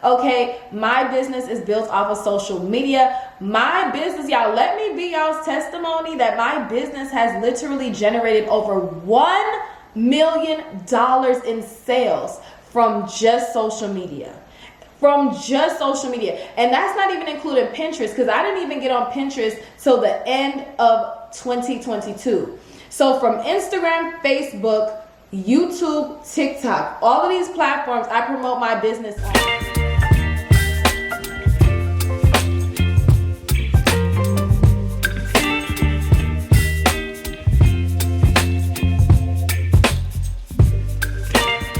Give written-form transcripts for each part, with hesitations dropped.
Okay, my business is built off of social media. My business, y'all, let me be y'all's testimony that my business has literally generated over $1 million in sales from just social media. From just social media. And that's not even including Pinterest, because I didn't even get on Pinterest till the end of 2022. So from Instagram, Facebook, YouTube, TikTok, all of these platforms I promote my business on.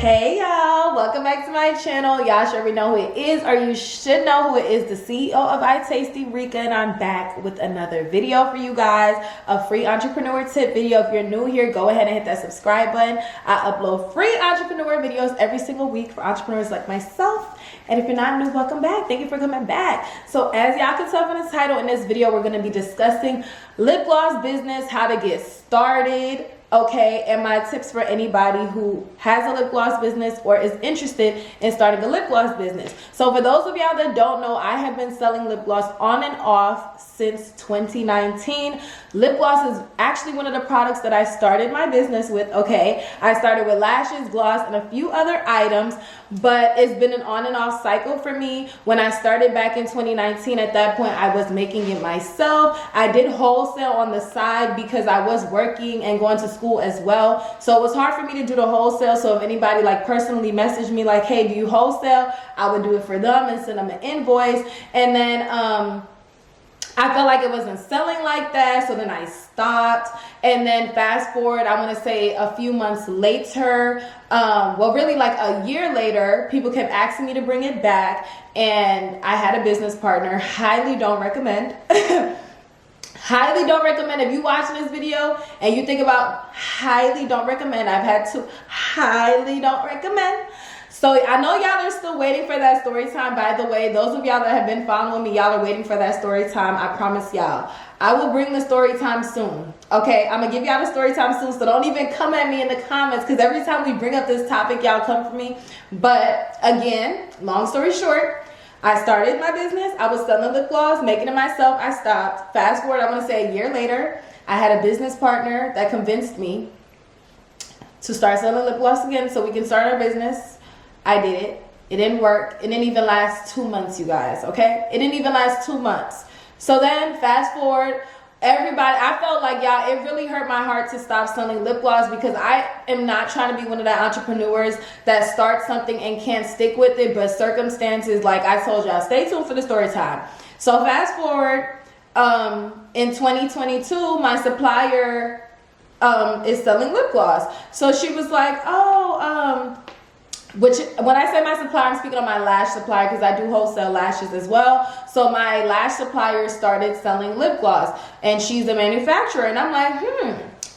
Hey y'all, welcome back to my channel. Y'all should already know who it is, or you should know who it is, the CEO of iyetasti, Rika, and I'm back with another video for you guys, a free entrepreneur tip video. If you're new here, go ahead and hit that subscribe button. I upload free entrepreneur videos every single week for entrepreneurs like myself. And if you're not new, welcome back. Thank you for coming back. So as y'all can tell from the title, in this video, we're going to be discussing lip gloss business, how to get started, okay, and my tips for anybody who has a lip gloss business or is interested in starting a lip gloss business. So for those of y'all that don't know, I have been selling lip gloss on and off since 2019. Lip gloss is actually one of the products that I started my business with, okay? I started with lashes, gloss, and a few other items, but it's been an on and off cycle for me. When I started back in 2019, at that point, I was making it myself. I did wholesale on the side because I was working and going to school as well. So it was hard for me to do the wholesale. So if anybody like personally messaged me like, hey, do you wholesale? I would do it for them and send them an invoice. And then I felt like it wasn't selling like that, so then I stopped. And then fast forward, I want to say a few months later, well, really like a year later, people kept asking me to bring it back, and I had a business partner. Highly don't recommend. Highly don't recommend. If you watching this video and you think about highly don't recommend, I've had to highly don't recommend. So I know y'all are still waiting for that story time. By the way, those of y'all that have been following me, y'all are waiting for that story time. I promise y'all, I will bring the story time soon. Okay, I'm gonna give y'all the story time soon, so don't even come at me in the comments, because every time we bring up this topic, y'all come for me. But again, long story short, I started my business. I was selling lip gloss, making it myself. I stopped. Fast forward, I want to say a year later, I had a business partner that convinced me to start selling lip gloss again so we can start our business. I did it. It didn't work. It didn't even last 2 months, you guys, okay? It didn't even last 2 months. So then fast forward, everybody, I felt like, y'all, it really hurt my heart to stop selling lip gloss, because I am not trying to be one of the entrepreneurs that starts something and can't stick with it, but circumstances, like I told y'all, stay tuned for the story time. So fast forward, in 2022, my supplier is selling lip gloss. So she was like, which when I say my supplier, I'm speaking on my lash supplier, because I do wholesale lashes as well. So my lash supplier started selling lip gloss, and she's a manufacturer, and I'm like,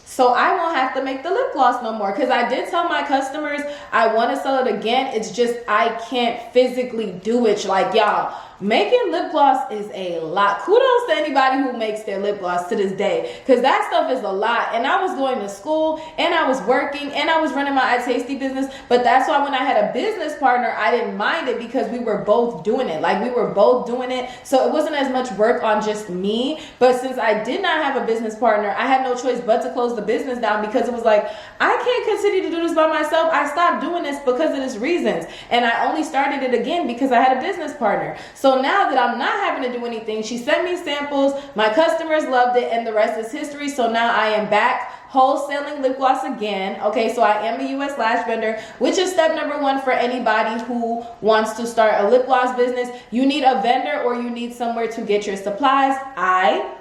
so I won't have to make the lip gloss no more, because I did tell my customers I want to sell it again. It's just I can't physically do it. Like, y'all, making lip gloss is a lot. Kudos to anybody who makes their lip gloss to this day, because that stuff is a lot. And I was going to school, and I was working, and I was running my iyetasti business. But that's why when I had a business partner, I didn't mind it, because we were both doing it. Like, we were both doing it. So it wasn't as much work on just me. But since I did not have a business partner, I had no choice but to close the business down, because it was like, I can't continue to do this by myself. I stopped doing this because of these reasons. And I only started it again because I had a business partner. So now that I'm not having to do anything, she sent me samples, my customers loved it, and the rest is history. So now I am back wholesaling lip gloss again. Okay, so I am a US lash vendor, which is step number 1 for anybody who wants to start a lip gloss business. You need a vendor, or you need somewhere to get your supplies. I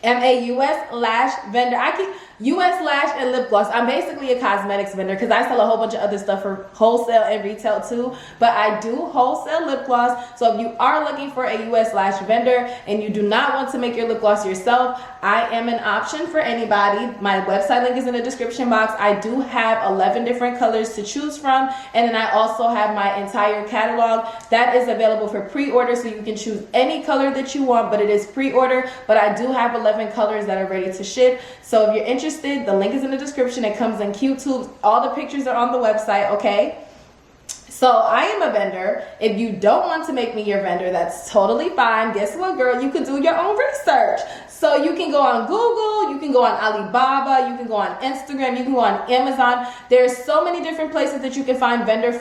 am a US lash vendor. US lash and lip gloss. I'm basically a cosmetics vendor, because I sell a whole bunch of other stuff for wholesale and retail too, but I do wholesale lip gloss. So if you are looking for a US lash vendor and you do not want to make your lip gloss yourself, I am an option for anybody. My website link is in the description box. I do have 11 different colors to choose from, and then I also have my entire catalog that is available for pre-order, so you can choose any color that you want, but it is pre-order. But I do have 11 colors that are ready to ship. So if you're interested, the link is in the description. It comes in Q-tubes. All the pictures are on the website, okay? So I am a vendor. If you don't want to make me your vendor, that's totally fine. Guess what, girl? You can do your own research. So you can go on Google, you can go on Alibaba, you can go on Instagram, you can go on Amazon. There's so many different places that you can find vendors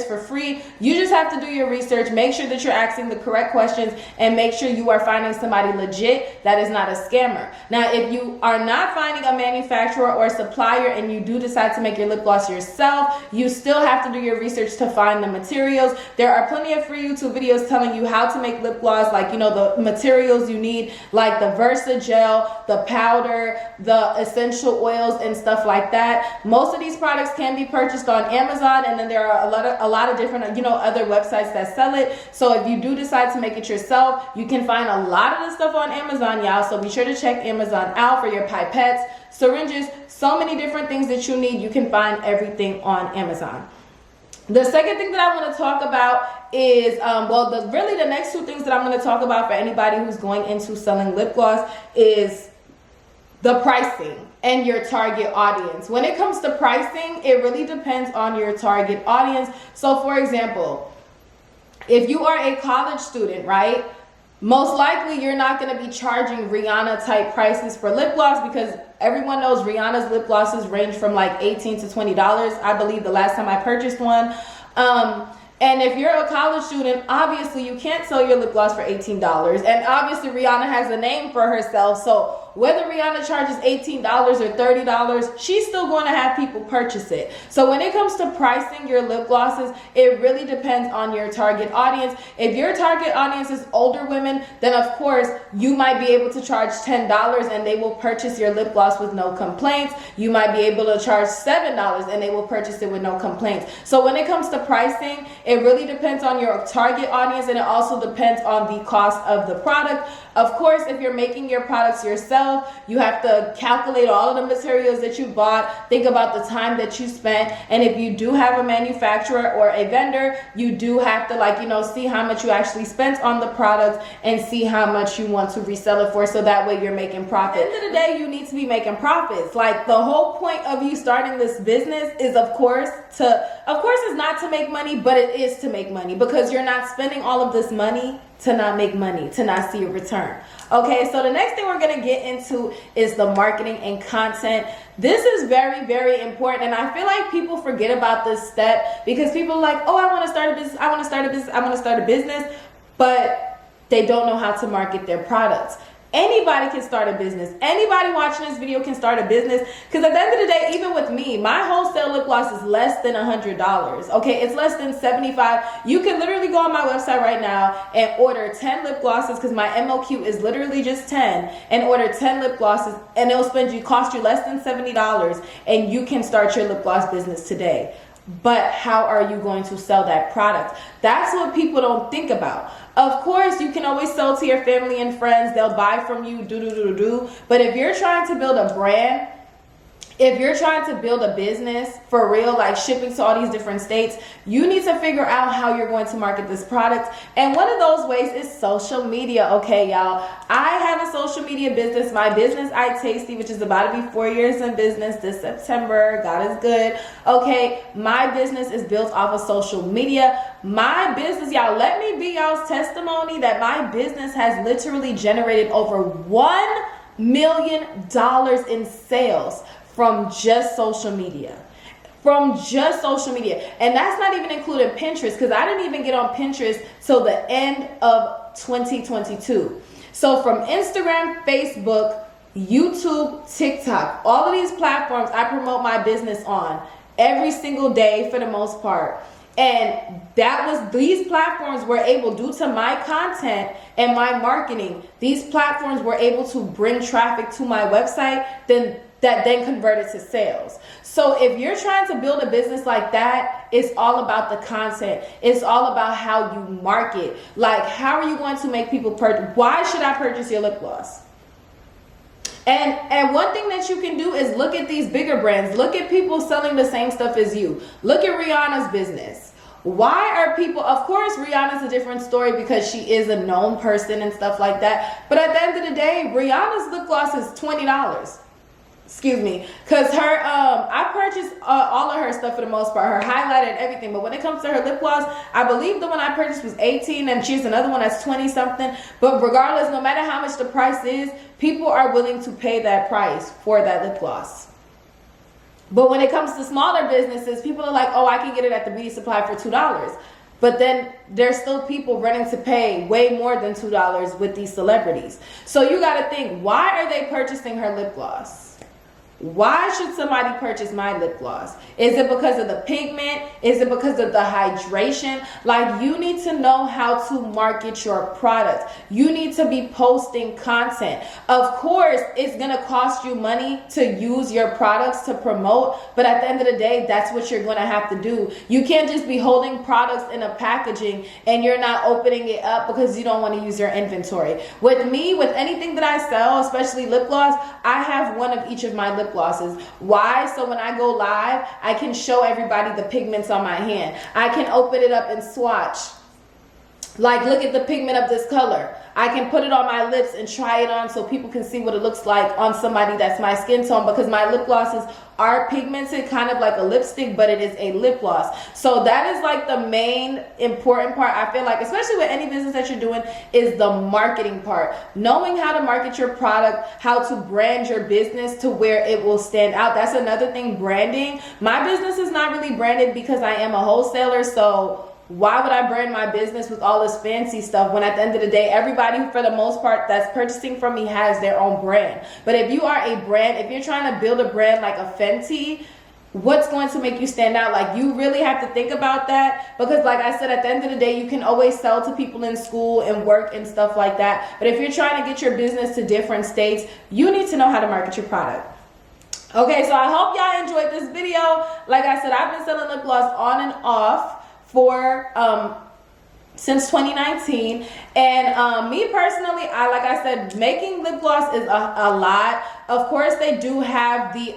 for free. You just have to do your research, make sure that you're asking the correct questions, and make sure you are finding somebody legit that is not a scammer. Now, if you are not finding a manufacturer or supplier and you do decide to make your lip gloss yourself, you still have to do your research to find the materials. There are plenty of free YouTube videos telling you how to make lip gloss, like, you know, the materials you need, like the Versa gel, the powder, the essential oils, and stuff like that. Most of these products can be purchased on Amazon, and then there are a lot of different, you know, other websites that sell it. So if you do decide to make it yourself, you can find a lot of the stuff on Amazon, y'all. So be sure to check Amazon out for your pipettes, syringes, so many different things that you need. You can find everything on Amazon. The second thing that I want to talk about is, the next two things that I'm going to talk about for anybody who's going into selling lip gloss is the pricing and your target audience. When it comes to pricing, it really depends on your target audience. So for example, if you are a college student, right? Most likely you're not going to be charging Rihanna type prices for lip gloss, because everyone knows Rihanna's lip glosses range from like $18 to $20. I believe the last time I purchased one. And if you're a college student, obviously you can't sell your lip gloss for $18. And obviously Rihanna has a name for herself. So whether Rihanna charges $18 or $30, she's still going to have people purchase it. So when it comes to pricing your lip glosses, it really depends on your target audience. If your target audience is older women, then of course you might be able to charge $10 and they will purchase your lip gloss with no complaints. You might be able to charge $7 and they will purchase it with no complaints. So when it comes to pricing, it really depends on your target audience, and it also depends on the cost of the product. Of course, if you're making your products yourself, you have to calculate all of the materials that you bought, think about the time that you spent, and if you do have a manufacturer or a vendor, you do have to see how much you actually spent on the product and see how much you want to resell it for, so that way you're making profit. At the end of the day, you need to be making profits. Like, the whole point of you starting this business is of course is not to make money, but it is to make money, because you're not spending all of this money to not make money, to not see a return. Okay, so the next thing we're gonna get into is the marketing and content. This is very, very important, and I feel like people forget about this step, because people are like, oh, I wanna start a business, I wanna start a business, but they don't know how to market their products. Anybody can start a business. Anybody watching this video can start a business, because at the end of the day, even with me, my wholesale lip gloss is less than $100. Okay, it's less than $75. You can literally go on my website right now and order 10 lip glosses, because my MOQ is literally just 10, and order 10 lip glosses, and it'll cost you less than $70, and you can start your lip gloss business today. But how are you going to sell that product? That's what people don't think about. Of course, you can always sell to your family and friends. They'll buy from you, But if you're trying to build a brand, if you're trying to build a business for real, like shipping to all these different states, you need to figure out how you're going to market this product. And one of those ways is social media. Okay, y'all, I have a social media business. My business, iyetasti, which is about to be 4 years in business this September. God is good. Okay, my business is built off of social media. My business, y'all, let me be y'all's testimony that my business has literally generated over $1 million in sales from just social media. And that's not even including Pinterest, because I didn't even get on Pinterest till the end of 2022. So from Instagram, Facebook, YouTube, TikTok, all of these platforms I promote my business on every single day for the most part. And these platforms were able, due to my content and my marketing, these platforms were able to bring traffic to my website, that then converted to sales. So if you're trying to build a business like that, it's all about the content. It's all about how you market. Like, how are you going to make people purchase? Why should I purchase your lip gloss? And one thing that you can do is look at these bigger brands. Look at people selling the same stuff as you. Look at Rihanna's business. Why are people, of course, Rihanna's a different story because she is a known person and stuff like that. But at the end of the day, Rihanna's lip gloss is $20. excuse me, because her I purchased all of her stuff for the most part, her highlighter and everything, but when it comes to her lip gloss, I believe the one I purchased was 18 and she has another one that's 20 something. But regardless, no matter how much the price is, people are willing to pay that price for that lip gloss. But when it comes to smaller businesses, people are like, oh, I can get it at the beauty supply for $2. But then there's still people running to pay way more than $2 with these celebrities. So you got to think, why are they purchasing her lip gloss? Why should somebody purchase my lip gloss? Is it because of the pigment? Is it because of the hydration? Like, you need to know how to market your product. You need to be posting content. Of course, it's going to cost you money to use your products to promote, but at the end of the day, that's what you're going to have to do. You can't just be holding products in a packaging and you're not opening it up because you don't want to use your inventory. With me, with anything that I sell, especially lip gloss, I have one of each of my lip glosses. Why? So when I go live, I can show everybody the pigments on my hand. I can open it up and swatch. Like, look at the pigment of this color. I can put it on my lips and try it on so people can see what it looks like on somebody that's my skin tone, because my lip glosses are pigmented, kind of like a lipstick, but it is a lip gloss. So that is like the main important part, I feel like, especially with any business that you're doing, is the marketing part. Knowing how to market your product, how to brand your business to where it will stand out. That's another thing, branding. My business is not really branded because I am a wholesaler, so why would I brand my business with all this fancy stuff when at the end of the day, everybody for the most part that's purchasing from me has their own brand? But if you are a brand, if you're trying to build a brand like a Fenty, what's going to make you stand out? Like, you really have to think about that, because like I said, at the end of the day, you can always sell to people in school and work and stuff like that. But if you're trying to get your business to different states, you need to know how to market your product. Okay, so I hope y'all enjoyed this video. Like I said, I've been selling lip gloss on and off for since 2019, and me personally, like I said, making lip gloss is a lot. Of course, they do have the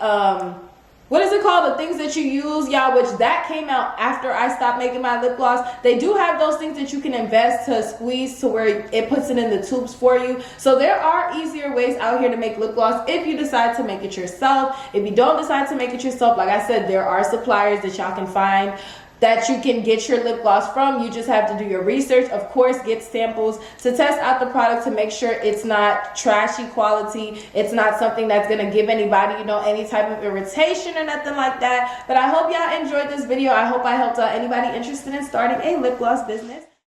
what is it called, the things that you use, y'all, which that came out after I stopped making my lip gloss. They do have those things that you can invest to squeeze to where it puts it in the tubes for you. So there are easier ways out here to make lip gloss if you decide to make it yourself. If you don't decide to make it yourself, like I said, there are suppliers that y'all can find that you can get your lip gloss from. You just have to do your research. Of course, get samples to test out the product to make sure it's not trashy quality. It's not something that's gonna give anybody, you know, any type of irritation or nothing like that. But I hope y'all enjoyed this video. I hope I helped out anybody interested in starting a lip gloss business.